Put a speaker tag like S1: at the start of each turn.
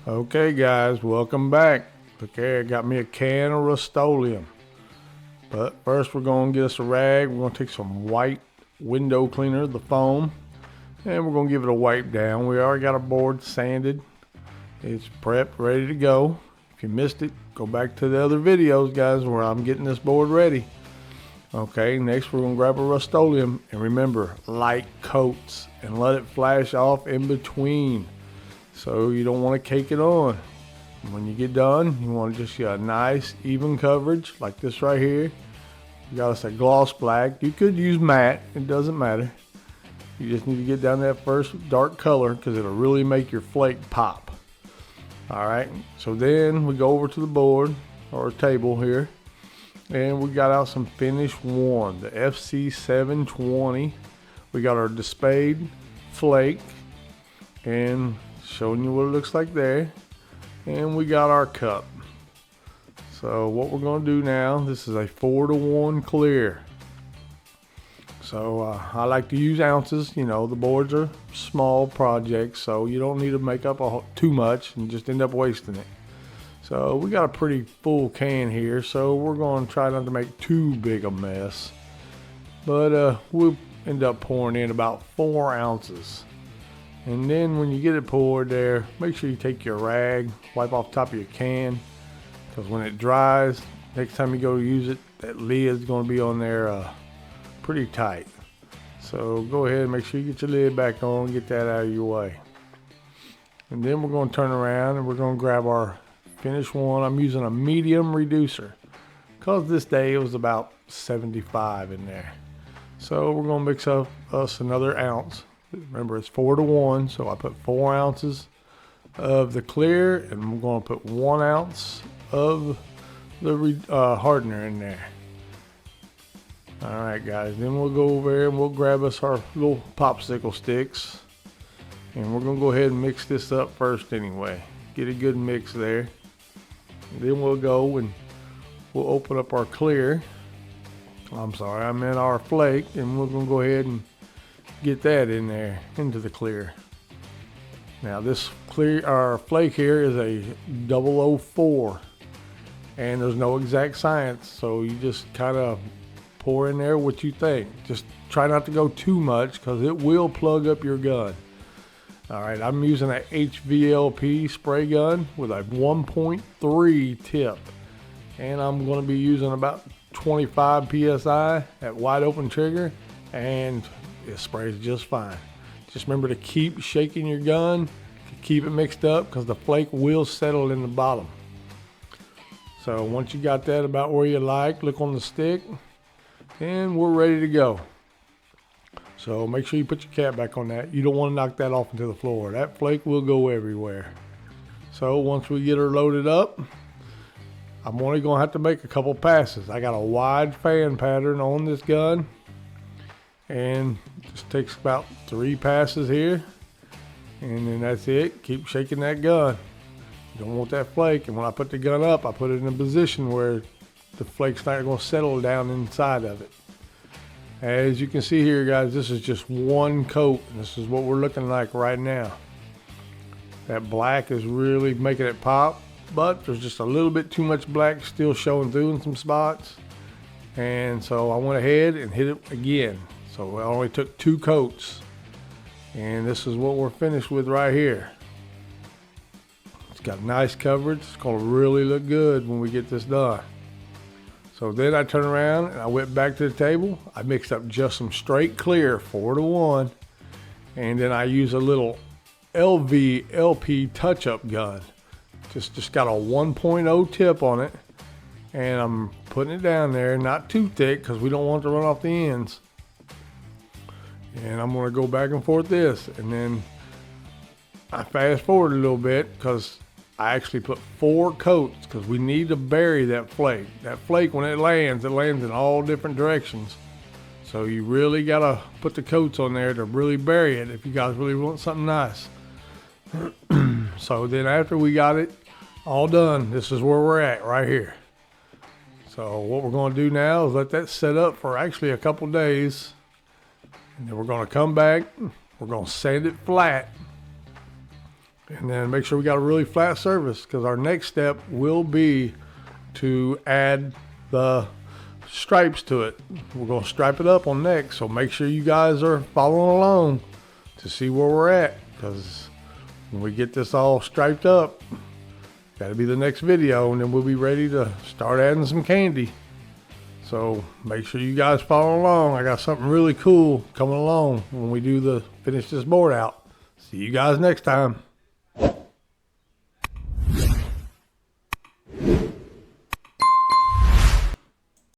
S1: Okay guys, welcome back. Okay, I got me a can of Rust-Oleum. But first we're going to get us a rag. We're going to take some white window cleaner, the foam, and we're going to give it a wipe down. We already got our board sanded. It's prepped, ready to go. If you missed it, go back to the other videos, guys, where I'm getting this board ready. Okay, next we're going to grab a Rust-Oleum. And remember, light coats and let it flash off in between. So you don't want to cake it on. When you get done, you want to just get a nice even coverage like this right here. You got us a gloss black. You could use matte, it doesn't matter. You just need to get down that first dark color because it'll really make your flake pop. Alright, so then we go over to the board or table here, and we got out some Finish 1, the FC720. We got our displayed flake and showing you what it looks like there, and we got our cup. So what we're going to do now, this is a 4-to-1 clear. So I like to use ounces. You know, the boards are small projects, so you don't need to make up too much and just end up wasting it. So we got a pretty full can here, so we're going to try not to make too big a mess, but we'll end up pouring in about 4 ounces. And then when you get it poured there, make sure you take your rag, wipe off the top of your can, because when it dries, next time you go to use it, that lid's going to be on there pretty tight. So go ahead and make sure you get your lid back on, get that out of your way. And then we're going to turn around and we're going to grab our Finish 1. I'm using a medium reducer because this day it was about 75 in there. So we're going to mix up us another ounce. Remember, it's 4-to-1, so I put 4 ounces of the clear, and we're going to put 1 ounce of the hardener in there. All right, guys. Then we'll go over here and we'll grab us our little popsicle sticks, and we're going to go ahead and mix this up first anyway. Get a good mix there. And then we'll go and we'll open up our clear. I'm sorry, I meant our flake, and we're going to go ahead and get that in there into the clear. Now this flake here is a 004, and there's no exact science, so you just kind of pour in there what you think. Just try not to go too much because it will plug up your gun. All right, I'm using a HVLP spray gun with a 1.3 tip, and I'm going to be using about 25 psi at wide open trigger, and it sprays just fine. Just remember to keep shaking your gun to keep it mixed up because the flake will settle in the bottom. So once you got that about where you like, look on the stick, and we're ready to go. So make sure you put your cap back on that. You don't want to knock that off into the floor. That flake will go everywhere. So once we get her loaded up, I'm only going to have to make a couple passes. I got a wide fan pattern on this gun, and just takes about 3 passes here, and then that's it. Keep shaking that gun. You don't want that flake. And when I put the gun up, I put it in a position where the flake's not going to settle down inside of it. As you can see here, guys, this is just 1 coat, and this is what we're looking like right now. That black is really making it pop, but there's just a little bit too much black still showing through in some spots, and so I went ahead and hit it again. So I only took 2 coats, and this is what we're finished with right here. It's got nice coverage. It's going to really look good when we get this done. So then I turned around and I went back to the table. I mixed up just some straight clear 4-to-1, and then I used a little LV LP touch-up gun. Just got a 1.0 tip on it, and I'm putting it down there, not too thick because we don't want it to run off the ends. And I'm going to go back and forth this, and then I fast forward a little bit because I actually put 4 coats because we need to bury that flake. That flake, when it lands in all different directions. So you really got to put the coats on there to really bury it if you guys really want something nice. So then after we got it all done, this is where we're at right here. So what we're going to do now is let that set up for actually a couple days. And then we're going to come back. We're going to sand it flat. And then make sure we got a really flat surface, because our next step will be to add the stripes to it. We're going to stripe it up on next. So make sure you guys are following along to see where we're at, because when we get this all striped up, that'll be the next video, and then we'll be ready to start adding some candy. So make sure you guys follow along. I got something really cool coming along when we do finish this board out. See you guys next time.